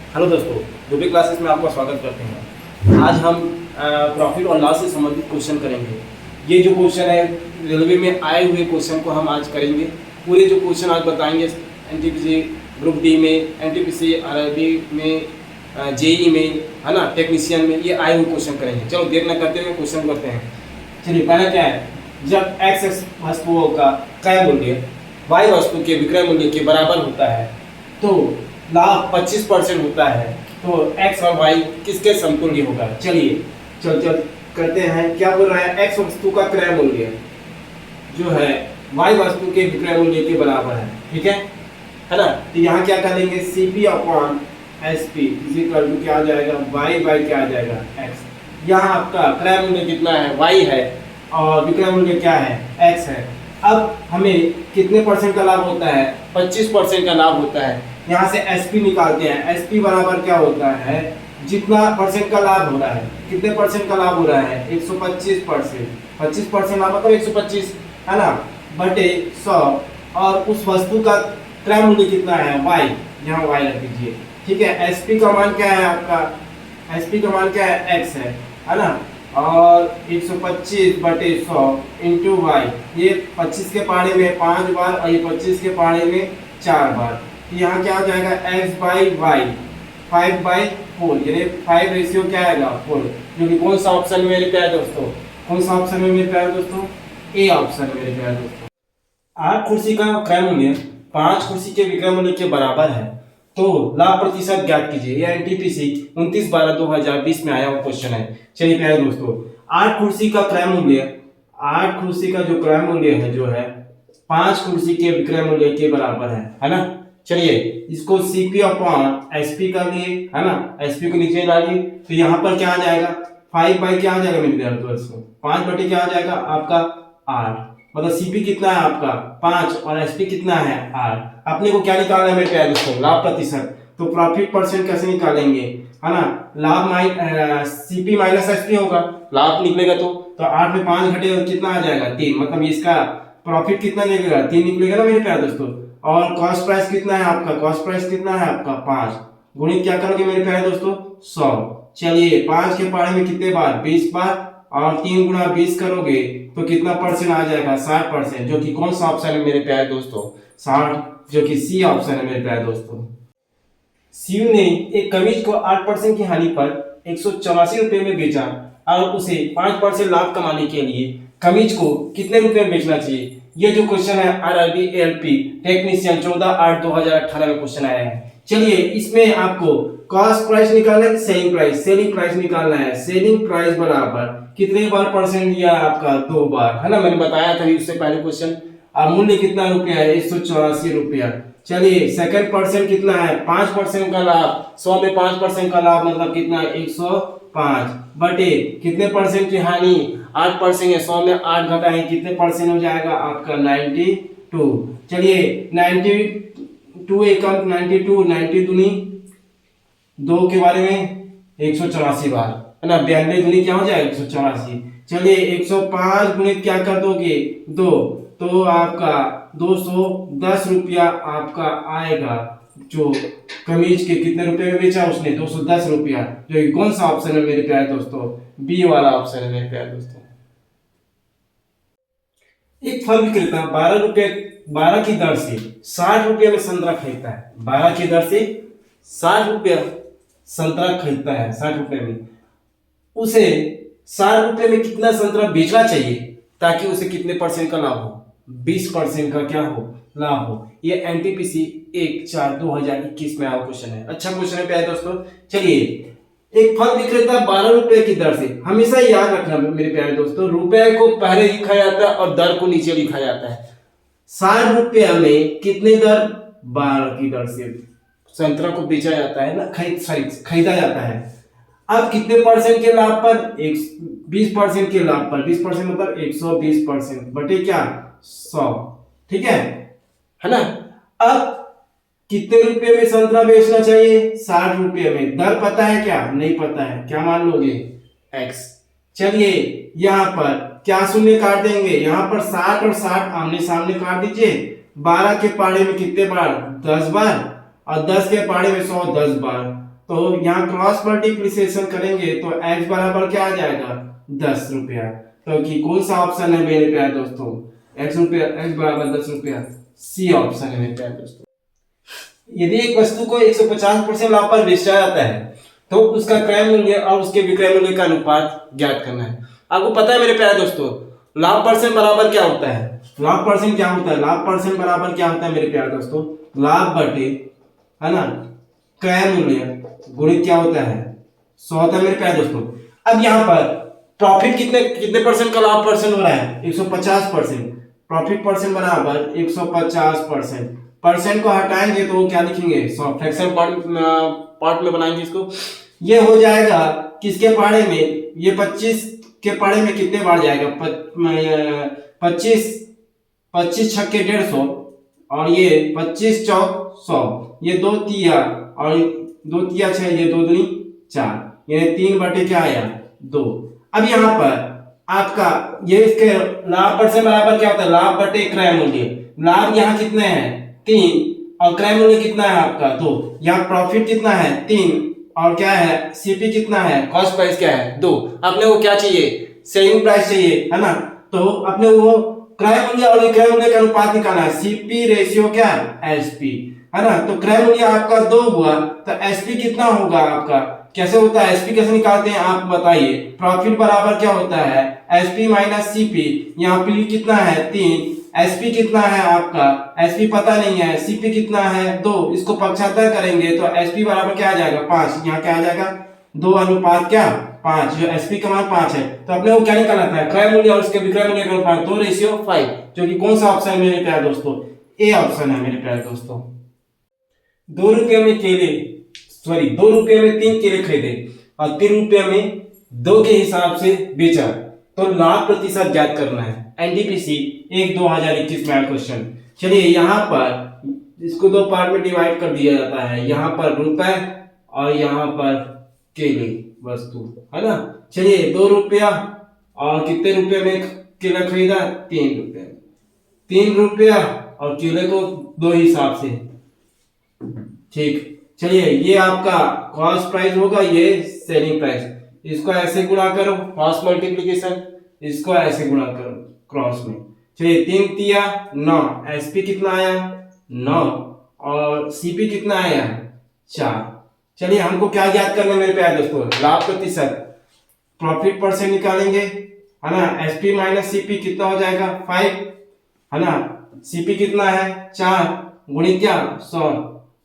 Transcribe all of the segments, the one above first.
Hello दोस्तों, Ruby classes में आपका स्वागत करते हैं। आज हम प्रॉफिट और लॉस से संबंधित क्वेश्चन करेंगे। ये जो क्वेश्चन है रेलवे में आए हुए क्वेश्चन को हम आज करेंगे। पूरे जो क्वेश्चन आज बताएंगे एनटीपीसी ग्रुप डी में, एनटीपीसी आरआरबी में, जेई में, है ना, टेक्नीशियन में, ये आए हुए क्वेश्चन करेंगे। चलो देर न करते हुए क्वेश्चन करते हैं। चलिए, पहला क्या है, जब एक्स वस्तुओं का क्रय मूल्य वाई वस्तु के विक्रय मूल्य के बराबर होता है तो लाभ 25% होता है, तो x और y किसके समतुल्य होगा। चलिए चल करते हैं। क्या बोल रहा है, x वस्तु का क्रय मूल्य जो है y वस्तु के विक्रय मूल्य के बराबर है। ठीक है ना। तो यहाँ क्या करेंगे, CP upon SP equal to क्या आ जाएगा, y बाई क्या आ जाएगा, x। यहाँ आपका क्रय मूल्य कितना है, y है, और विक्रय मूल्य क्या है, x है। अब हमें कितने परसेंट का लाभ होता है, 25% का लाभ होता है। यहाँ से SP निकालते हैं। SP बराबर क्या होता है, जितना परसेंट का लाभ हो रहा है, कितने परसेंट का लाभ हो रहा है, 125%। 25% लाभ मतलब 125, है ना, बटे 100। और उस वस्तु का क्रय मूल्य कितना है, y, यहाँ y रख दीजिए। ठीक है। SP का मान क्या है आपका, SP का मान क्या है, x है ना, और 125 बटे 100 इंटू y। ये 25 के पारे में 5 बार और ये 25 के पारे में 4 बार। यहाँ क्या हो जाएगा, x बाई वाई 5/4, यानी 5 रेशियो क्या आएगा, 4, जो कि कौन सा ऑप्शन में मेरे प्यारे दोस्तों, कौन सा ऑप्शन में मेरे प्यारे दोस्तों, ए ऑप्शन मेरे प्यारे दोस्तों। 8 कुर्सी का क्रय मूल्य 5 कुर्सी के विक्रय मूल्य के बराबर है, तो लाभ प्रतिशत ज्ञात कीजिए। यह एनटीपीसी 29/12/2020 में आया हुआ क्वेश्चन है। चलिए प्यारे दोस्तों, 8 कुर्सी का क्रय मूल्य, 8 कुर्सी का जो क्रय मूल्य है जो है 5 कुर्सी के विक्रय मूल्य के बराबर है ना। चलिए इसको CP अपॉन SP कर लिए, है ना, SP को नीचे डालिए, तो यहाँ पर क्या आ जाएगा, 5 बाई क्या आ जाएगा मेरे प्यारे दोस्तों, 5 बटे क्या आ जाएगा आपका 8। मतलब CP कितना है आपका 5 और SP कितना है 8। अपने को क्या निकालना है मेरे प्यारे दोस्तों, लाभ प्रतिशत। तो प्रॉफिट परसेंट कैसे निकालेंगे, है ना, लाभ CP माइनस SP होगा, लाभ निकलेगा तो 8 में 5 घटे कितना आ जाएगा, 3। मतलब इसका प्रॉफिट कितना निकलेगा, 3 निकलेगा ना मेरे प्यारे दोस्तों। और कॉस्ट प्राइस कितना है आपका, कॉस्ट प्राइस कितना है आपका 5, गुणित क्या करोगे मेरे प्यारे दोस्तों, 100। चलिए 5 के पारे में कितने बार, 20 बार, और 3 गुणा 20 करोगे तो कितना परसेंट आ जाएगा, 60%, जो कि कौन सा ऑप्शन है मेरे प्यारे दोस्तों, 60, जो कि सी ऑप्शन है मेरे प्यारे दोस्तों। सीयू ने एक कमीज को 8% की हानि पर 184 रुपए में बेचा और उसे 5% लाभ कमाने के लिए कमीज को कितने रुपए में बेचना चाहिए। ये जो क्वेश्चन है आरआरबी एलपी टेक्नीशियन 14/8/2018 में क्वेश्चन आया है। चलिए इसमें आपको कॉस्ट प्राइस निकालना है कि सेलिंग प्राइस, सेलिंग प्राइस निकालना है। सेलिंग प्राइस बराबर कितने बार परसेंट दिया आपका, 2 बार, है ना, मैंने बताया था उससे पहले क्वेश्चन। मूल्य कितना रुपया है, 184 रुपया। चलिए सेकंड परसेंट कितना है, 5% का लाभ, 100 में 5% का लाभ मतलब कितना, 105 बटे कितने परसेंट की हानि, 8% है, 100 में 8 घटाएं कितने परसेंट हो जाएगा आपका, 92। चलिए 92 एकम 92, 90 दूनी 2 के बारे में 184 बार, है ना, 92 दूनी क्या हो जाएगा 184। चलिए 105 गुणित क्या कर दोगे 2, तो आपका 210 रुपया आपका आएगा। जो कमीज के कितने रुपए में बेचा उसने, 210 रुपया, जो कि कौन सा ऑप्शन है मेरे प्यारे दोस्तों, बी वाला ऑप्शन है मेरे प्यारे दोस्तों। एक फल विक्रेता 12 की दर से 60 रुपये में संतरा खरीदता है। 12 की दर से 60 रुपया संतरा खरीदता है, 60 रुपये में। उसे 60 रुपये में कितना संतरा बेचना चाहिए ताकि उसे कितने परसेंट का लाभ हो, 20% का क्या हो, लाभ हो। ये एनटीपीसी 1/4/2021 में आया क्वेश्चन है। अच्छा क्वेश्चन है प्यारे दोस्तों। चलिए एक फल विक्रेता 12 रुपए की दर से, हमेशा याद रखना मेरे प्यारे दोस्तों, रुपए को पहले लिखा जाता है और दर को नीचे लिखा जाता है। 60 रुपया में कितने दर, 12 की दर से संतरा को बेचा जाता है ना, खरीदा जाता है। अब कितने परसेंट के लाभ पर, 20% के लाभ पर, 20% मतलब 120% बटे क्या 100, ठीक है ना। अब कितने रुपए में संतरा बेचना चाहिए, 60 रुपये में। दर पता है क्या, नहीं पता है, क्या मान लोगे, x। चलिए यहाँ पर क्या शून्य काट देंगे, यहाँ पर 60 और 60 आमने सामने काट दीजिए। 12 के पारे में कितने बार, 10 बार, और 10 के पारे में 100 10 बार। तो यहाँ क्रॉस मल्टीप्लिकेशन करेंगे तो x बराबर क्या आ जाएगा 10 रुपया। तो कि कौन सा ऑप्शन है मेरे प्यारे दोस्तों, x बराबर 10 रुपया, सी ऑप्शन है मेरे प्यारे दोस्तों। यदि एक वस्तु को 150% लाभ पर बेचा जाता है तो उसका क्रय मूल्य और उसके विक्रय मूल्य का अनुपात ज्ञात करना है। आपको पता है मेरे प्यारे दोस्तों, लाभ परसेंट बराबर क्या होता है, लाभ परसेंट क्या होता है, लाभ परसेंट बराबर क्या होता है मेरे प्यारे दोस्तों, लाभ बटे है ना क्रय मूल्य गुणित क्या होता है 100 होता है मेरे प्यारे दोस्तों। अब यहाँ पर प्रॉफिट कितने कितने परसेंट का लाभ परसेंट हो रहा है 150%, प्रॉफिट परसेंट बराबर 150%। परसेंट को हटाएंगे तो क्या लिखेंगे 100, फ्रैक्शन पार्ट में बनाएंगे इसको। ये हो जाएगा किसके पहाड़े में, ये 25 के पहाड़े में कितने बार जाएगा 25 छक्के 150 और ये 25 चौक 100, ये 2 तिया और 2 तिया 6, ये 2 दूनी 4, ये 3 बटे क्या आया 2। अब यहाँ पर आपका ये इसके लाभ परसेंट बराबर क्या होता है, लाभ बटे क्रय मूल्य। लाभ यहाँ कितने हैं 3 और क्रय मूल्य कितना है आपका 2। यहाँ प्रॉफिट कितना है 3 और क्या है सीपी कितना है, कॉस्ट प्राइस क्या है 2। अपने को क्या चाहिए सेलिंग प्राइस चाहिए है ना, तो अपने वो क्रय मूल्य और विक्रय मूल्य का अनुपात निकालना है, सीपी रेशियो क्या एसपी है ना। तो क्रय मूल्य आपका 2 हुआ तो एसपी कितना होगा आपका, कैसे होता है एसपी कैसे निकालते हैं आप बताइए। प्रॉफिट बराबर क्या होता है एसपी माइनस सीपी, यहाँ पी कितना है 3, एसपी कितना है आपका, एसपी पता नहीं है, सीपी कितना है 2, इसको पक्षांतर करेंगे तो एसपी बराबर क्या आ जाएगा 5, यहाँ क्या आ जाएगा 2 अनुपात क्या 5, जो एसपी का मान 5 है। तो अपने को क्या निकालना था क्रय मूल्य और उसके विक्रय मूल्य का अनुपात 2:5, जो कि कौन सा ऑप्शन है मेरे प्यारे दोस्तों, ए ऑप्शन है मेरे प्यारे दोस्तों। 2 रुपये में 3 केले खरीदे और 3 रुपये में 2 के हिसाब से बेचा तो लाभ प्रतिशत ज्ञात करना है। एनटीपीसी 1/2021 में क्वेश्चन। चलिए यहाँ पर इसको 2 पार्ट में डिवाइड कर दिया जाता है, यहाँ पर रुपए और यहाँ पर केले वस्तु है ना। चलिए 2 रुपया और कितने रुपए में केला खरीदा 3 रुपये, 3 रुपया और केले को 2 हिसाब से, ठीक। चलिए ये आपका कॉस्ट प्राइस होगा, ये सेलिंग प्राइस, इसको ऐसे गुणा करो क्रॉस मल्टीप्लिकेशन, इसको ऐसे गुणा करो क्रॉस में। चलिए 3 तिया 9, एसपी कितना आया 9 और सीपी कितना आया 4। चलिए हमको क्या ज्ञात करना है मेरे प्यारे दोस्तों, लाभ प्रतिशत, प्रॉफिट परसेंट निकालेंगे है ना। एसपी माइनस सीपी कितना हो जाएगा 5 है ना, सीपी कितना है 4 गुणित क्या 100,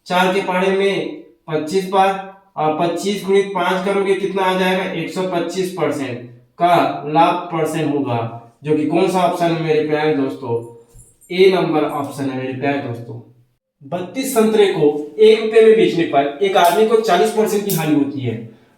4 के पहाड़े में 25 बार और 25 गुणित 5 करोगे कितना आ जाएगा 125% का लाभ परसेंट होगा, जो कि कौन सा ऑप्शन है मेरे प्यारे दोस्तों, ए नंबर ऑप्शन है मेरे प्यारे दोस्तों। 32 संतरे को 1 रुपए में बेचने पर एक आदमी को 40% की हानि होती है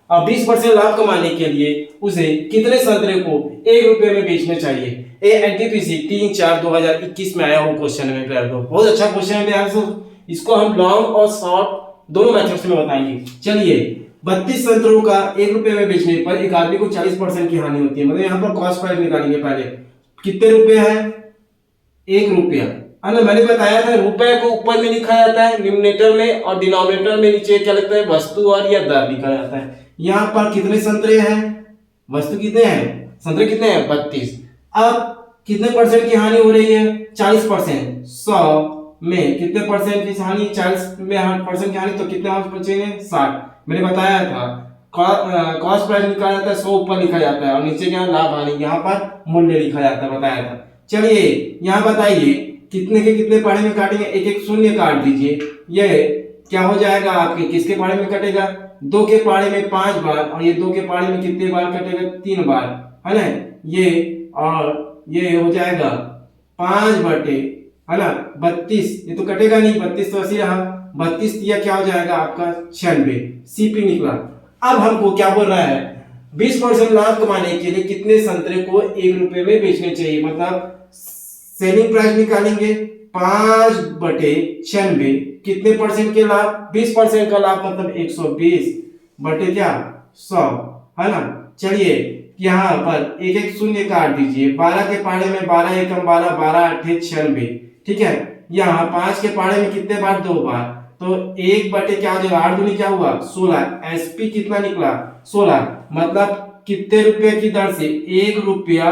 और 20% लाभ कमाने के लिए उसे कितने संतरे को 1 रुपए में बेचना चाहिए। ए एनटीपीसी 3/4/2021 में आया हुआ क्वेश्चन है मेरे प्यारे दोस्तों, बहुत अच्छा क्वेश्चन है मेरे। इसको हम लॉन्ग और शॉर्ट दोनों मेथड्स में बताएंगे। चलिए 32 संतरों का 1 रुपए में बेचने पर एक आदमी को 40% की हानि होती है, मतलब यहाँ पर कॉस्ट प्राइस निकालेंगे। पहले कितने रुपए है 1 रुपया है ना, मैंने बताया था रुपए को ऊपर में लिखा जाता है न्यूमरेटर में और डिनोमिनेटर में नीचे क्या लिखता है वस्तु और या दर लिखा जाता है। यहाँ पर कितने संतरे हैं, वस्तु कितने हैं संतरे कितने हैं 32। अब कितने परसेंट की हानि हो रही है 40%, 100 में कितने परसेंट की हानि 40 में परसेंट की हानि, तो कितने बचेंगे 60। मैंने बताया था कॉस्ट प्राइस निकाला जाता है 100 ऊपर लिखा जाता है और नीचे क्या लाभ हानि यहाँ पर मूल्य लिखा जाता है, बताया था। चलिए यहाँ बताइए कितने के कितने पहाड़े में काटेंगे, एक एक शून्य काट दीजिए, ये क्या हो जाएगा आपके किसके पहाड़े में कटेगा 2 के पहाड़े में 5 बार और ये 2 के पहाड़े में कितने बार कटेगा 3 बार है ना, ये और ये हो जाएगा 5 बटे है ना 32, ये तो कटेगा नहीं 32 तो ऐसे रहा, 32 दिया क्या हो जाएगा आपका 96, सीपी निकला। अब हमको क्या बोल रहा है 20% लाभ कमाने के लिए कितने संतरे को 1 रुपए में बेचने चाहिए, मतलब सेलिंग प्राइस निकालेंगे 5 बटे 96, कितने परसेंट के लाभ 20% का लाभ मतलब 120 बटे क्या 100 है ना। चलिए यहाँ पर एक एक शून्य काट दीजिए, 12 के पहाड़े में 12 एकम 12, 12 8 96, ठीक है। यहाँ 5 के पहाड़े में कितने बार 2 बार, तो 1 बटे क्या हो जाएगा, 8 दूनी क्या हुआ 16, एसपी कितना निकला 16, मतलब कितने रुपए की दर से, 1 रुपया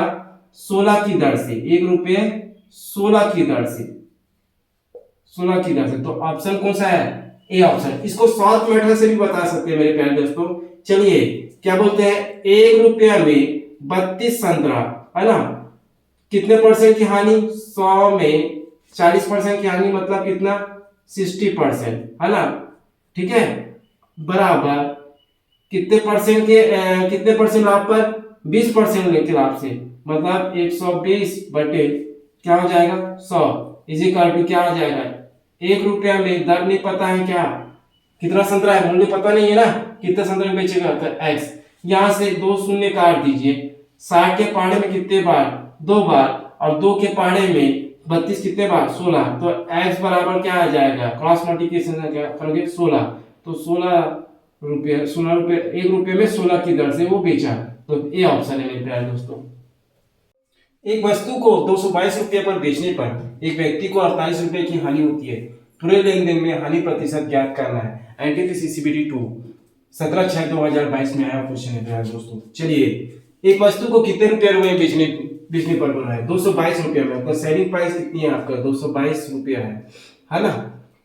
16 की दर से, 1 रुपये 16 की दर से, 16 की दर से। तो ऑप्शन कौन सा है, ए ऑप्शन। इसको शॉर्ट मेथड से भी बता सकते हैं मेरे प्यारे दोस्तों। चलिए क्या बोलते हैं, 1 रुपया में 32 संतरा, है ना, कितने परसेंट की हानि, 100 में 40% की हानि, मतलब कितना 60%, है ना, ठीक है, बराबर कितने परसेंट के कितने परसेंट लाभ पर, 20% के लाभ से, मतलब 120 बटे क्या हो जाएगा 100 इज इक्वल टू क्या हो जाएगा, 1 रुपया में दर नहीं पता है, क्या कितना संतरा है मूल्य पता नहीं है ना, कितने संतरा में बेचेगा, तो x, यहां से 2 शून्य काट दीजिए, 60 के पहाड़े में कितने बार 2 बार, और 2 के पहाड़े में 32 कितने बार 16, तो x बराबर क्या आ जाएगा, क्रॉस मल्टीप्लिकेशन क्या करोगे 16, तो 16 रुपये 1 रुपये में 16 की दर से वो बेचा, तो ये ऑप्शन है मेरे प्यारे दोस्तों। एक वस्तु को 222 रुपये पर बेचने पर एक व्यक्ति को 48 रुपये की हानि होती है। पूरे लेन देन में हानि प्रतिशत ज्ञात करना है। एनटीपीसी CBT 2 17/6/2022 में आया क्वेश्चन है प्यारे दोस्तों। चलिए, एक वस्तु को कितने रुपये में बेचने पर बोला है, 222 रुपये में, तो सेलिंग प्राइस कितनी है आपका 222 रुपया है ना,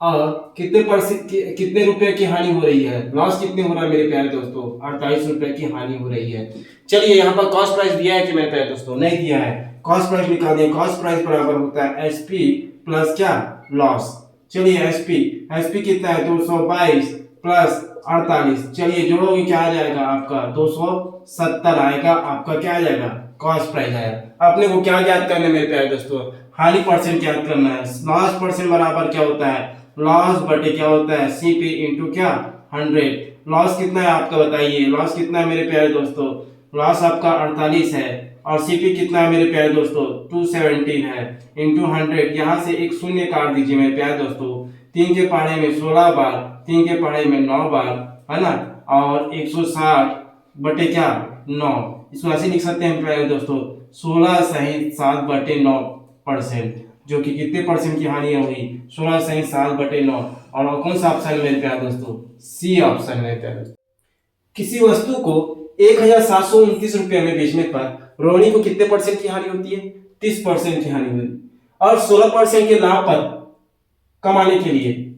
और कितने रुपए की हानि हो रही है, लॉस कितने हो रहा है मेरे प्यारे दोस्तों, 48 रुपए की हानि हो रही है। चलिए यहाँ पर कॉस्ट प्राइस दिया है कि मेरे प्यारे दोस्तों, नहीं दिया है, कॉस्ट प्राइस निकाल दिया, कॉस्ट प्राइस बराबर होता है एसपी प्लस क्या लॉस। चलिए एसपी कितना है 222 प्लस 48, चलिए जोड़ोगे क्या आ जाएगा आपका 270 आएगा, आपका क्या आ जाएगा कॉस्ट प्राइस आएगा। अपने को क्या ज्ञात करना है मेरे प्यारे दोस्तों, हानि परसेंट ज्ञात करना है। लॉस परसेंट बराबर क्या होता है, लॉस बटे क्या होता है सीपी इंटू क्या 100। लॉस कितना है आपका बताइए, लॉस कितना है मेरे प्यारे दोस्तों, लॉस आपका 48 है, और सीपी कितना है मेरे प्यारे दोस्तों 217 है, इंटू 100। यहाँ से एक शून्य काट दीजिए मेरे प्यारे दोस्तों, 3 के पहाड़े में 16 बार, 3 के पहाड़े में 9 बार, है ना, और 160 बटे क्या 9, इसको ऐसे लिख सकते हैं प्यारे दोस्तों 16 सहित 7 बटे 9%, जो कि कितने परसेंट की हानि हुई 16 सही 7 बटे 9, और कौन सा ऑप्शन है मेरे प्यारे दोस्तों, सी ऑप्शन है मेरे प्यारे दोस्तों। किसी वस्तु को 1729 रुपये में बेचने पर रोहिणी को कितने परसेंट की हानि होती है, 30% की हानि हुई, और 16% के लाभ पर कमाने के लिए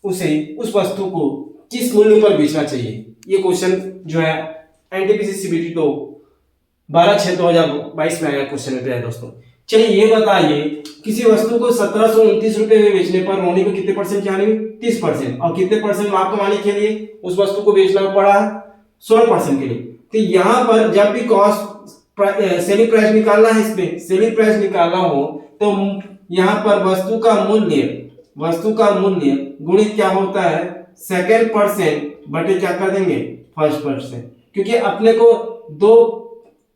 उसे उस वस्तु को किस मूल्य पर बेचना चाहिए। ये क्वेश्चन जो है एनटीपीसी CBT 2 12/6/2022 में आया क्वेश्चन है दोस्तों। चलिए ये बताइए, किसी वस्तु को 1729 रुपए में बेचने पर रोहिणी को कितने परसेंट की हानि हुई, 30%, और कितने परसेंट लाभ कमाने के लिए उस वस्तु को बेचना पड़ा 16% के लिए। तो यहाँ पर जब भी कॉस्ट सेलिंग प्राइस निकालना है, इसमें सेलिंग प्राइस निकालना हो तो यहाँ पर वस्तु का मूल्य गुणित क्या होता है सेकेंड परसेंट बटे क्या कर देंगे फर्स्ट परसेंट, क्योंकि अपने को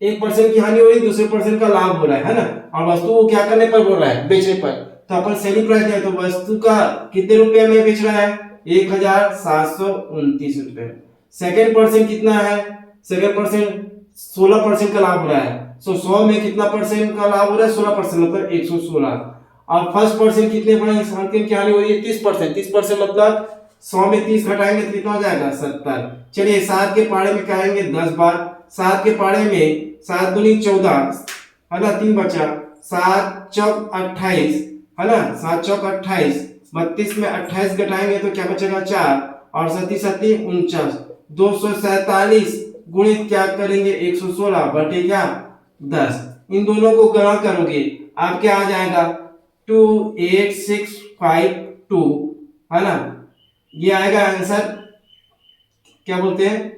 1% की हानि हो रही, दूसरे परसेंट का लाभ हो रहा है ना, और वस्तु को क्या करने पर बोल रहा है बेचने पर, तो अपन सेलिंग प्राइस है तो वस्तु का कितने रुपए में बेच रहा है 1729 रुपए। सेकेंड परसेंट कितना है, सेकेंड परसेंट 16% का लाभ हो रहा है, सो 100 में कितना परसेंट का लाभ हो रहा है 16%, मतलब 116, और फर्स्ट परसेंट कितने की हानि हो रही है 30%, मतलब 100 में 30 घटाएंगे तो कितना हो जाएगा 70। चलिए 7 के पहाड़े में कहेंगे 10 बार, 7 के पहाड़े में 7 दूनी 14, है ना, 3 बचा, 7 चौक 28, है ना, 7 चौक 28, 32 में 28 घटाएंगे तो क्या बचेगा 4, और 7 7 49, 247 गुणित क्या करेंगे 116 बटे क्या 10, इन दोनों को गणा करोगे आप क्या आ जाएगा 28652, है ना, ये आएगा आंसर, क्या बोलते हैं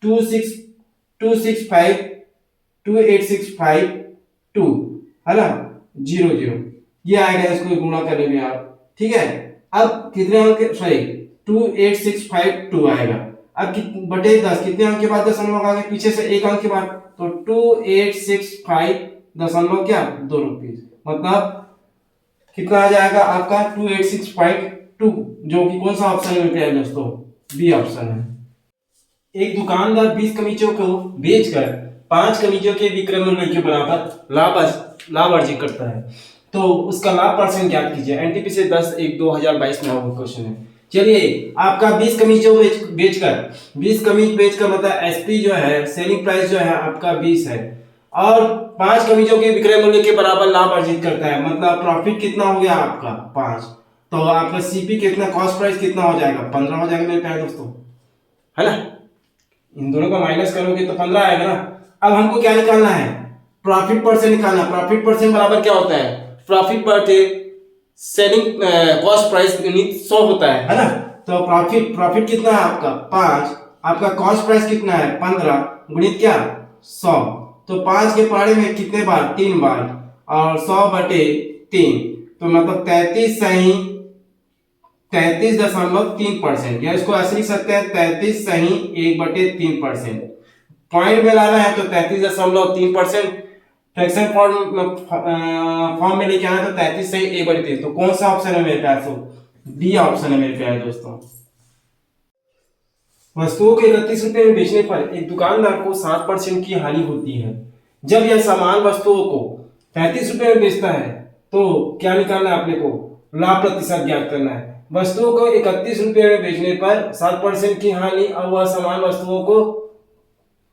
28652, है ना 00, ये आएगा, इसको गुणा करेंगे आप, ठीक है। अब कितने अंक, सॉरी 28652 आएगा, अब बटे 10 कितने अंक के बाद दशमलव आगे पीछे से एक अंक के बाद, तो 2865 दशमलव क्या 2 रुपये, मतलब कितना आ जाएगा आपका 28652, जो कि कौन सा ऑप्शन है दोस्तों, बी ऑप्शन है। एक दुकानदार 20 कमीजों को बेचकर 5 कमीजों के विक्रय मूल्य के बराबर लाभ अर्जित करता है, तो उसका लाभ परसेंट ज्ञात कीजिए। एनटीपीसी 10/1/2022 में हुआ क्वेश्चन है। चलिए, आपका 20 कमीजों बेचकर 20 कमीज बेचकर मतलब एसपी जो है, सेलिंग प्राइस जो है आपका 20 है, और 5 कमीजों के विक्रय मूल्य के बराबर लाभ अर्जित करता है, मतलब प्रॉफिट कितना हो गया आपका 5, तो आपका सीपी कितना, कॉस्ट प्राइस कितना हो जाएगा 15 हो जाएगा मेरे प्यारे दोस्तों, है ना। इन दोनों को माइनस करोगे तो 15 आएगा ना। अब हमको क्या निकालना है, प्रॉफिट परसेंट निकालना। प्रॉफिट परसेंट बराबर क्या होता है, प्रॉफिट बटे सेलिंग कॉस्ट प्राइस यूनिट 100 होता है ना। तो प्रॉफिट कितना है आपका 5, आपका कॉस्ट प्राइस कितना है 15 गुणित क्या 100, तो 5 के पहाड़े में कितने बार 3 बार, और 100/3, तो मतलब 33.3%, या इसको ऐसे लिख सकते हैं 33.1/3%। पॉइंट में लाना है तो 33.3%, फ्रैक्शन फॉर्म में लेके आना है तो 33.1/3। तो कौन सा ऑप्शन है मेरे प्यारे दोस्तों, डी ऑप्शन है मेरे प्यारे दोस्तों। वस्तुओं के 31 रुपए में बेचने पर एक दुकानदार को 7% की हानि होती है। जब यह समान वस्तुओं को 35 रुपए में बेचता है तो क्या निकालना है अपने को, लाभ प्रतिशत ज्ञात करना है। वस्तुओं को 31 रुपए में बेचने पर 7% की हानि, और वह समान वस्तुओं को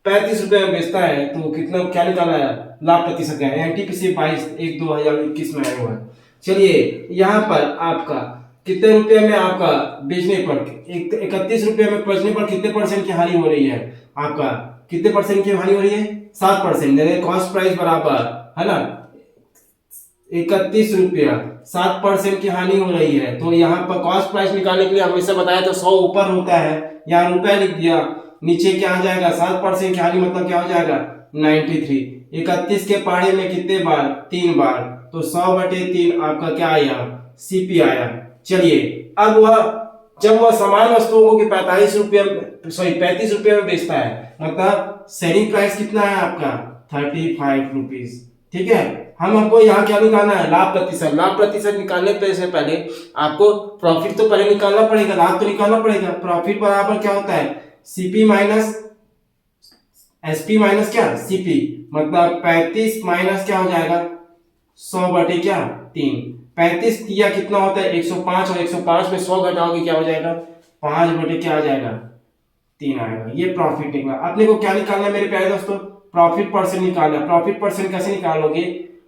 35 रुपए में बेचता है तो कितना, क्या निकालना है, लाभ प्रतिशत क्या है। एनटीपीसी 22/1/2021 में आया हुआ है। चलिए, यहाँ पर आपका कितने रुपए में आपका बेचने पर 31 रुपए में बेचने पर कितने परसेंट की हानि हो रही है, आपका कितने परसेंट की हानि हो रही है 7%, यानी कॉस्ट प्राइस बराबर है ना 31 रुपया, 7% की हानि हो रही है। तो यहाँ पर कॉस्ट प्राइस निकालने के लिए हमेशा बताया तो 100 ऊपर होता है, यहाँ रुपया लिख दिया, नीचे क्या आ जाएगा 7% की हानि मतलब क्या हो जाएगा 93। 31 के पहाड़े में कितने बार 3 बार, तो 100/3 आपका क्या आया सीपी आया। चलिए, अब जब वह समान वस्तुओं को 35 रुपये में बेचता है, मतलब सेलिंग प्राइस कितना है आपका 35 रुपीज, ठीक है। हमको यहाँ क्या निकालना है, लाभ प्रतिशत। लाभ प्रतिशत निकालने से पहले आपको प्रॉफिट तो पहले निकालना पड़ेगा, लाभ तो निकालना पड़ेगा। प्रॉफिट बराबर क्या होता है सीपी माइनस एसपी माइनस क्या सीपी, मतलब 35 माइनस क्या हो जाएगा 100/3। 35 दिया कितना होता है 105, और 105 में 100 घटाओगे क्या हो जाएगा 5 क्या आ जाएगा 3 आएगा। ये प्रॉफिट निकला। अपने को क्या निकालना है मेरे प्यारे दोस्तों, प्रॉफिट परसेंट निकालना है। प्रॉफिट परसेंट कैसे निकालोगे,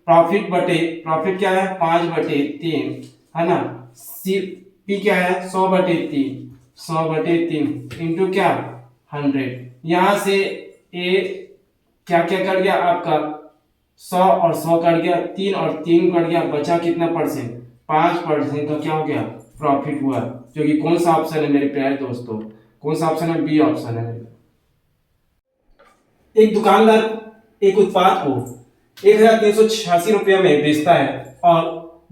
प्रॉफिट क्या है 5/3 है ना, पी क्या है 100/3 इंटू क्या 100। यहां से ए क्या क्या कट गया आपका 100 और 100 कट गया, 3 और 3 कट गया, बचा कितना परसेंट 5% का क्या हो गया प्रॉफिट हुआ, जो कि कौन सा ऑप्शन है मेरे प्यारे दोस्तों, कौन सा ऑप्शन है बी ऑप्शन है। एक दुकानदार एक उत्पाद को 1386 रुपये में बेचता है और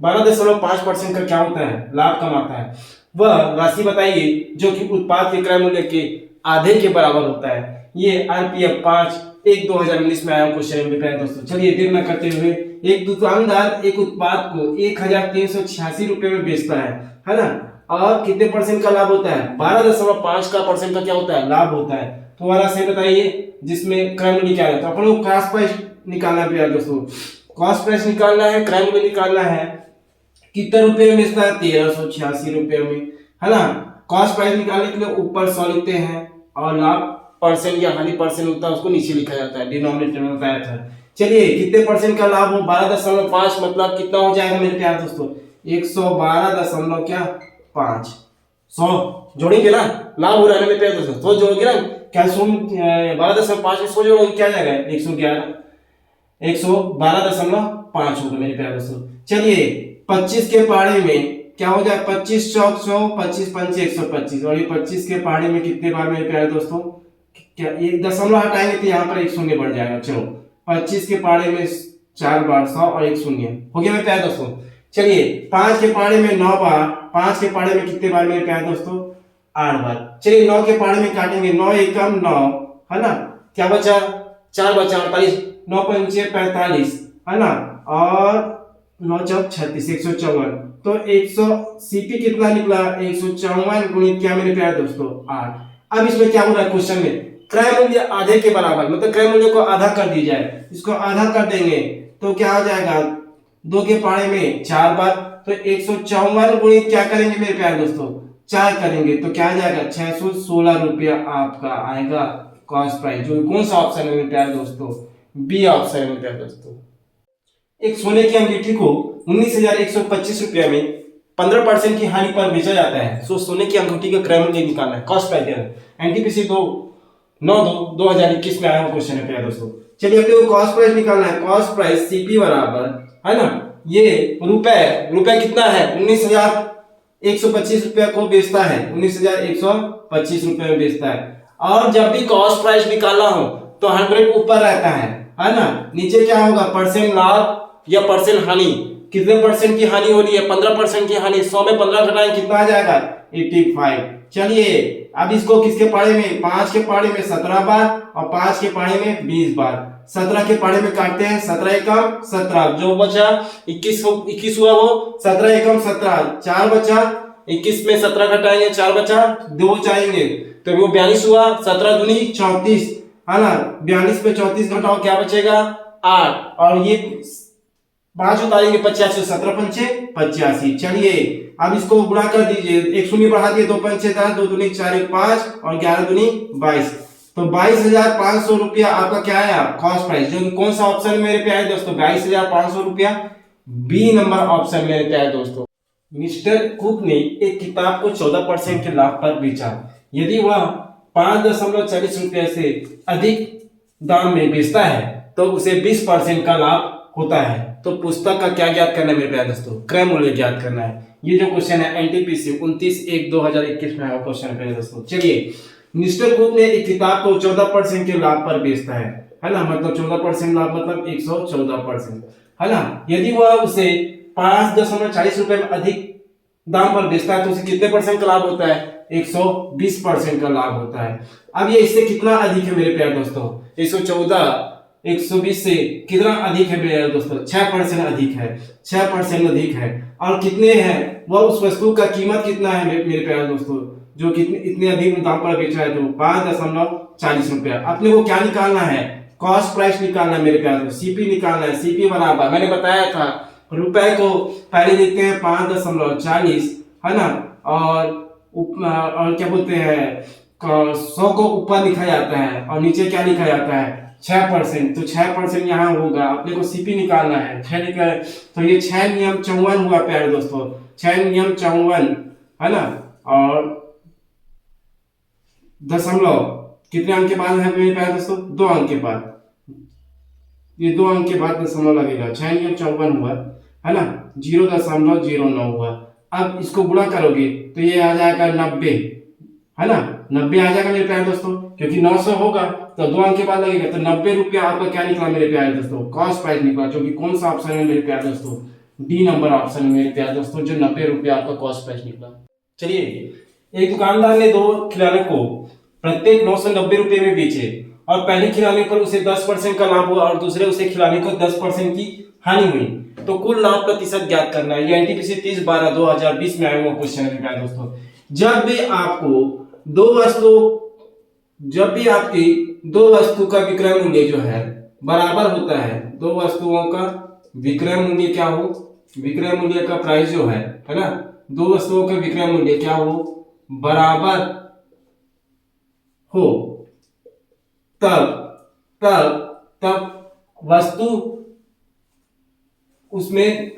12.5% का क्या होता है लाभ कमाता है। वह राशि बताइए जो कि उत्पाद के क्रय मूल्य के आधे के बराबर होता है। ये RPF 5/1/2019 में आया क्वेश्चन है दोस्तों। चलिए, देर न करते हुए, एक दुकानदार एक उत्पाद को 1386 रुपये में बेचता है ना, और कितने परसेंट का लाभ होता है 12.5 का परसेंट का क्या होता है लाभ होता है। तो वाला से बताइए जिसमें क्रय मूल्य क्या है, तो अपन लोग कॉस्ट प्राइस निकालना है दोस्तों, कॉस्ट प्राइस निकालना है, क्रय मूल्य निकालना है। कितने रुपए में बेचता है 1386 रुपये में, है ना। कॉस्ट प्राइस निकालने के लिए ऊपर 100 लिखते हैं और लाभ परसेंट या हानि परसेंट होता है उसको नीचे लिखा जाता है, डिनोमिनेटर में बताया था। चलिए, कितने परसेंट का लाभ हो 12.5, मतलब कितना हो जाएगा मेरे प्यारे दोस्तों 112.5। 100 जोड़ेंगे ना, लाभ हो रहा है मेरे प्यारे दोस्तों, 100 जोड़ोगे ना, क्या 12.5 में 100 जोड़ोगे क्या जाएगा 112.5 होगा मेरे प्यारे दोस्तों। चलिए, 25 के पहाड़े में क्या हो जाए 25 चौक 100, 25 पंचे 125, और ये 25 के पहाड़े में कितने बार मेरे प्यारे दोस्तों, क्या एक दशमलव हटाएंगे तो यहाँ पर एक शून्य बढ़ जाएगा। चलो, 25 के पहाड़े में 4 बार 100 और एक शून्य हो गया मेरे प्यारे दोस्तों। चलिए, 5 के पहाड़े में 9 बार, 5 के पहाड़े में कितने बार मेरे प्यारे दोस्तों 8 बार। चलिए, 9 के पहाड़े में काटेंगे, 9 एकम 9 है ना, क्या बचा 4 बचा 48, 9 पंचे 45 है ना, और 9 चौक 36, 154। तो 100 सीपी कितना निकला 154 गुणित क्या मेरे प्यारे दोस्तों 8। अब इसमें क्या हो रहा है क्वेश्चन में, क्रय मूल्य आधे के बराबर, मतलब क्रय मूल्य को आधा कर दी जाए, इसको आधा कर देंगे तो क्या हो जाएगा 2 के पहाड़े में 4 बार, तो 154 गुणित क्या करेंगे मेरे प्यारे दोस्तों, 4 करेंगे तो क्या आ जाएगा 616 रुपया आपका आएगा कॉस्ट प्राइस। जो कौन सा ऑप्शन है मेरे प्यारे दोस्तों, बी ऑप्शन है मेरे प्यारे दोस्तों। एक सोने की अंगूठी को 19,125 रुपया में 15% की हानि पर बेचा जाता है। सो सोने की अंगूठी का क्रय मूल्य निकालना है, कॉस्ट प्राइस देना है। एनटीपीसी 2021 में आया हुआ क्वेश्चन है प्यारे दोस्तों। चलिए अपने को कॉस्ट प्राइस निकालना है। कॉस्ट प्राइस सीपी बराबर है ना, ये रुपए कितना है, 19,125 रुपया को बेचता है, 19,125 रुपये में बेचता है। और जब भी कॉस्ट प्राइस निकालना हो तो 100 ऊपर रहता है ना, नीचे क्या होगा परसेंट लाभ या परसेंट हानि, कितने परसेंट की हानि हो रही है, 15% की हानि, 100 में 15 घटाएं कितना आ जाएगा 85। चलिए अब इसको किसके पहाड़े में, 5 के पहाड़े में 17 बार और 5 के पहाड़े में 20 बार, 17 के पहाड़े में काटते हैं, 17 एकम 17, जो बचा 21 हुआ वो 17 एकम 17, 4 बचा, 21 में 17 घटाएंगे 4 बचा, 2 जाएंगे तो वो 42 हुआ, 17 दूनी 34 है ना, 42 में 34 घटाओ क्या बचेगा 8, और ये 5 उतारेंगे 85, 17 पंचे 85। चलिए अब इसको गुणा कर दीजिए, एक शून्य बढ़ा दिए, 2 पंचे 10, 2 दूनी 4, 1 5 और 11 दूनी 22, तो 22,500 रुपया आपका क्या आया कॉस्ट प्राइस। जो कौन सा ऑप्शन है मेरे प्यारे दोस्तों, 22,500 रुपया, बी नंबर ऑप्शन मेरे प्यारे दोस्तों। मिस्टर कुक ने एक किताब को 14% के लाभ पर बेचा। यदि वह 5.40 रुपये से अधिक दाम में बेचता है तो उसे 20% का लाभ होता है। तो पुस्तक का क्या ज्ञात करना है मेरे प्यारे दोस्तों, क्रय मूल्य ज्ञात करना है। ये जो क्वेश्चन है एनटीपीसी 29/1/2021 में आया क्वेश्चन है प्यारे दोस्तों। चलिए मिस्टर कुक ने एक किताब को 14% के लाभ पर बेचता है ना, मतलब 14% लाभ मतलब 114% है ना। यदि वह उसे 5.40 रुपए में अधिक दाम पर बेचता है तो उसे कितने परसेंट का लाभ होता है, 120% का लाभ होता है। अब ये इससे कितना अधिक है मेरे प्यारे दोस्तों, 120 से कितना अधिक है मेरे दोस्तों, 6% अधिक है, 6% अधिक है। और कितने हैं, वह उस वस्तु का कीमत कितना है मेरे प्यारे दोस्तों, जो कितने इतने अधिक दाम पर बेचा है, तो 5.40 रुपया। अपने को क्या निकालना है, कॉस्ट प्राइस निकालना है मेरे प्यारे दोस्तों, सीपी निकालना है। सीपी बराबर मैंने बताया था, रुपए को पहले लिखते हैं 5.40 है ना, और क्या बोलते हैं 100 को ऊपर लिखा जाता है और नीचे क्या लिखा जाता है 6%, तो 6% यहाँ होगा। अपने को सीपी निकालना है, 6 निकाल, तो ये 6 नियम 54 हुआ प्यारे दोस्तों, 6 नियम 54 है ना। और दशमलव कितने अंक के बाद है मेरे प्यारे दोस्तों, 2 अंक के बाद, ये 2 अंक के बाद दशमलव लगेगा, 6 नियम 54 हुआ है ना, 0.09 हुआ। अब इसको गुणा करोगे तो ये आ जाएगा 90 है ना, 90 आ जाएगा मेरे प्यारे दोस्तों, क्योंकि 900 होगा तो 2 अंक के बाद लगेगा, तो 90 रुपया आपका क्या निकला मेरे प्यारे दोस्तों, कॉस्ट प्राइस निकला, जो कि कौन सा ऑप्शन है मेरे प्यारे दोस्तों, डी नंबर ऑप्शन है मेरे प्यारे दोस्तों, जो 90 रुपया आपका कॉस्ट प्राइस निकला। चलिए एक दुकानदार ने 2 खिलौने को प्रत्येक 990 रुपये में बेचे और पहले खिलौने पर उसे 10% का लाभ हुआ और दूसरे उसे खिलौने को 10% की हानि हुई, तो कुल लाभ प्रतिशत ज्ञात करना है। ये एनटीपीसी 30/12/2020 में आया हुआ क्वेश्चन है प्यारे दोस्तों। जब भी आपकी दो वस्तु का विक्रय मूल्य जो है बराबर होता है, 2 वस्तुओं का विक्रय मूल्य क्या हो, विक्रय मूल्य का प्राइस जो है ना, 2 वस्तुओं का विक्रय मूल्य क्या हो, बराबर हो, तब वस्तु उसमें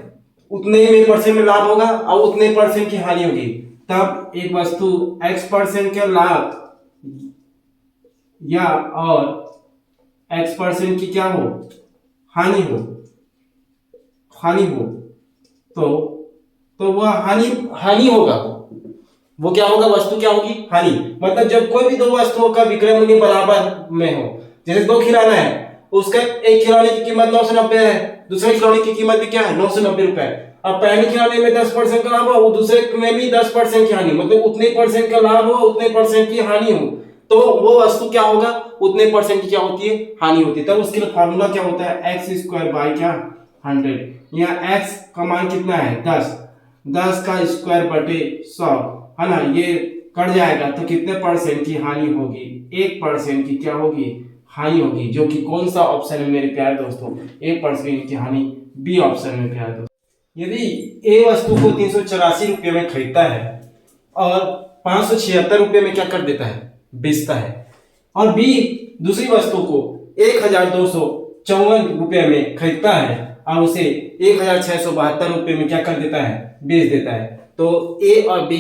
उतने ही परसेंट में लाभ होगा और उतने परसेंट की हानि होगी। तब एक वस्तु x% के लाभ या और x% की क्या हो, हानि हो, तो वह हानि होगा, वो क्या होगा, वस्तु क्या होगी, हानि। मतलब जब कोई भी 2 वस्तुओं का विक्रय मूल्य बराबर में हो, जैसे 2 खिलौना है, उसका एक खिलौने की कीमत 990 है, दूसरे खिलौने की कीमत भी क्या है 990 रुपए। अब पहले खिलौने में 10% का लाभ हो, वो दूसरे में भी 10% की हानि, मतलब उतने परसेंट का लाभ हो उतने परसेंट की हानि हो, तो वो वस्तु क्या होगा, उतने परसेंट की क्या होती है, हानि होती है। तब उसके लिए फार्मूला क्या होता है, x² बाई क्या 100। यहाँ x का मान कितना है 10 का स्क्वायर बटे 100 है ना, ये कट जाएगा तो कितने परसेंट की हानि होगी, 1% की क्या होगी, हानि होगी, जो कि कौन सा ऑप्शन है मेरे प्यारे दोस्तों, 1% की हानि बी ऑप्शन में प्यारे दोस्तों। यदि ए वस्तु को 384 रुपये में खरीदता है और 576 रुपये में क्या कर देता है, बेचता है, और बी दूसरी वस्तु को 1254 रुपये में खरीदता है और उसे 1672 रुपये में क्या कर देता है, बेच देता है, तो ए और बी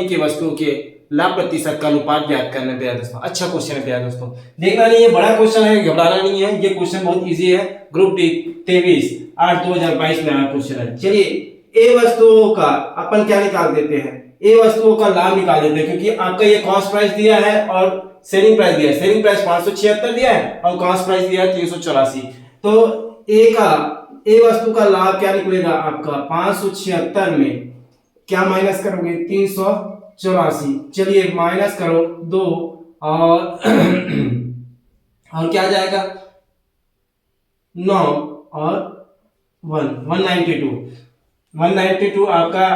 के वस्तुओं के लाभ प्रतिशत का अनुपात ज्ञात करना है प्यारे दोस्तों। अच्छा क्वेश्चन है प्यारे दोस्तों, देखना नहीं है, बड़ा क्वेश्चन है, घबराना नहीं है, ये क्वेश्चन बहुत इजी है। ग्रुप डी 23/8/2022 में आया क्वेश्चन है। चलिए ए वस्तुओं का अपन क्या निकाल देते हैं, ए वस्तुओं का लाभ निकाल देते हैं, क्योंकि आपका ये कॉस्ट प्राइस दिया है और सेलिंग प्राइस दिया है। सेलिंग प्राइस 576 दिया है और कॉस्ट प्राइस दिया है 384। तो ए वस्तु का लाभ क्या निकलेगा आपका, 576 में क्या माइनस करोगे, 384। चलिए माइनस करो 2 और और क्या जाएगा 9 और 192 आपका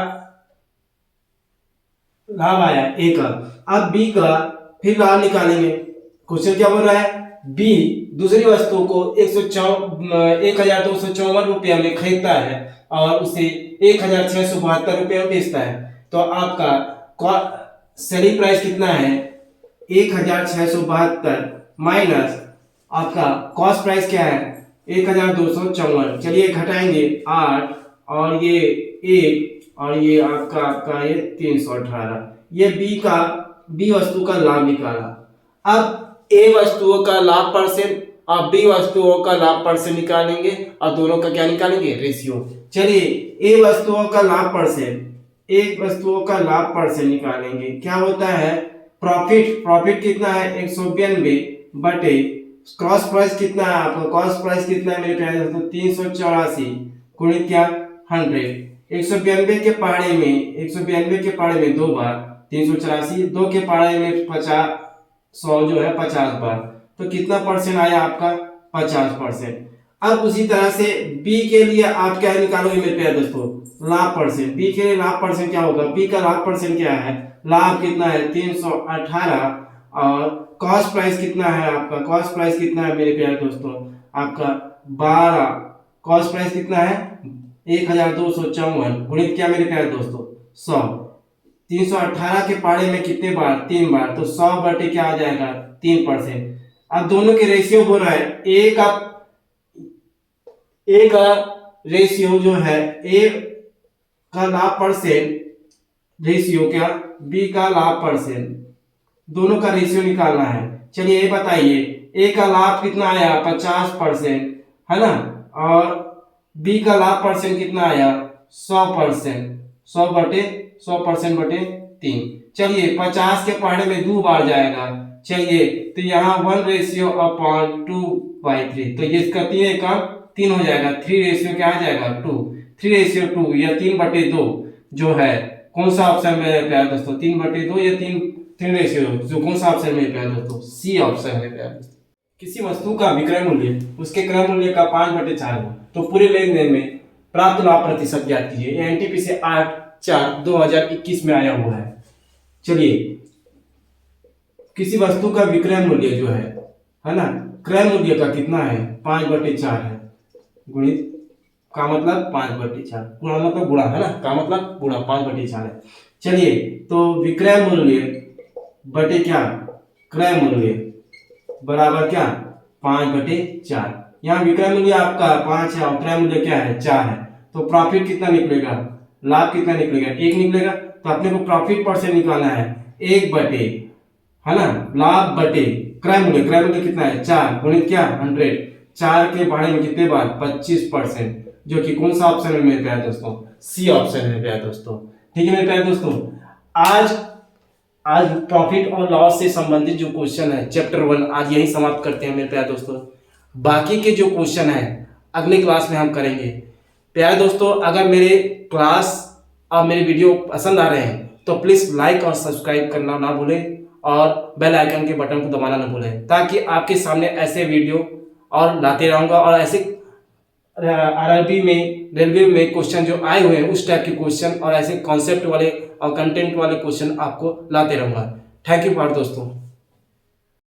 लाभ आया ए का। अब बी का फिर लाभ निकालेंगे। क्वेश्चन क्या बोल रहा है, बी दूसरी वस्तु को 1254 रुपया में खरीदता है और उसे 1672 रुपये में बेचता है। तो आपका सेलिंग प्राइस कितना है, 1672 माइनस आपका कॉस्ट प्राइस क्या है, 1254। चलिए घटाएंगे 8 और ये 1 और ये आपका ये 318। ये बी वस्तु का लाभ निकाला। अब ए वस्तुओं का लाभ परसेंट और बी वस्तुओं का लाभ परसेंट निकालेंगे और दोनों का क्या निकालेंगे, रेशियो। चलिए ए वस्तुओं का लाभ परसेंट निकालेंगे। क्या होता है, प्रॉफिट कितना है 192 बटे कॉस्ट प्राइस कितना है आपका, कॉस्ट प्राइस कितना है मेरे प्यारे दोस्तों 384 गुणित क्या 100। 192 के पहाड़े में 2 बार 384, 2 के पहाड़े में 100 जो है 50 बार, तो कितना परसेंट आया आपका 50%। अब उसी तरह से बी के लिए आप क्या निकालोगे मेरे प्यारे दोस्तों, लाभ परसेंट। बी के लिए लाभ परसेंट क्या होगा, बी का लाभ परसेंट क्या है, लाभ कितना है 318 और कॉस्ट प्राइस कितना है आपका, कॉस्ट प्राइस कितना है मेरे प्यारे दोस्तों आपका 12, कॉस्ट प्राइस कितना है 1254 गुणित क्या मेरे प्यारे दोस्तों 100। 318 के पहाड़े में कितने बार, 3 बार, तो 100 बटे क्या आ जाएगा 3%। अब दोनों के रेशियो हो रहा है, ए का रेशियो जो है, ए का लाभ परसेंट रेशियो क्या, बी का लाभ परसेंट, दोनों का रेशियो निकालना है। चलिए ये बताइए ए का लाभ कितना आया 50% है ना, और बी का लाभ परसेंट कितना आया 100%, 100% बटे 3। चलिए 50 के पहाड़े में 2 बार जाएगा। चलिए तो यहाँ 1/2/3, तो ये इसका 3 हो जाएगा, 3 रेशियो क्या आ जाएगा 2, 3 रेशियो 2 या 3/2 जो है कौन सा ऑप्शन में प्यारे दोस्तों, 3/2 या 3 रेशियो जो कौन सा ऑप्शन में प्यारे दोस्तों, सी ऑप्शन में प्यारे दोस्तों। किसी वस्तु का विक्रय मूल्य उसके क्रय मूल्य का 5/4 हो तो पूरे लेन देन में प्राप्त लाभ प्रतिशत ज्ञात कीजिए। ये एनटीपीसी 8/4/2021 में आया हुआ है। चलिए किसी वस्तु का विक्रय मूल्य जो है ना, क्रय मूल्य का कितना है 5/4 है, गुणित का मतलब 5/4, गुणा मतलब गुणा है ना, का मतलब गुणा 5/4 है। चलिए तो विक्रय मूल्य बटे क्या क्रय मूल्य बराबर क्या 5/4। यहाँ विक्रय मूल्य आपका 5 है और क्रय मूल्य क्या है 4 है, तो प्रॉफिट कितना निकलेगा, लाभ कितना निकलेगा 1 निकलेगा। तो अपने को प्रॉफिट परसेंट निकालना है 1 बटे है ना, लाभ बटे क्रय मूल्य कितना है 4 गुणित क्या 100, 4 के पहाड़े में कितने बार 25%, जो कि कौन सा ऑप्शन में मेरे प्यारे दोस्तों, सी ऑप्शन में प्यारे दोस्तों। ठीक है मेरे प्यारे दोस्तों, आज प्रॉफिट और लॉस से संबंधित जो क्वेश्चन है चैप्टर 1 आज यही समाप्त करते हैं मेरे प्यारे दोस्तों। बाकी के जो क्वेश्चन है अगले क्लास में हम करेंगे। प्यारे दोस्तों अगर मेरे क्लास और मेरे वीडियो पसंद आ रहे हैं तो प्लीज लाइक और सब्सक्राइब करना ना भूलें और बेल आइकन के बटन को दबाना ना भूलें, ताकि आपके सामने ऐसे वीडियो और लाते रहूंगा और ऐसे आरआरबी में रेलवे में क्वेश्चन जो आए हुए हैं उस टाइप के क्वेश्चन और ऐसे कॉन्सेप्ट वाले और कंटेंट वाले क्वेश्चन आपको लाते रहूंगा। थैंक यू फॉर दोस्तों।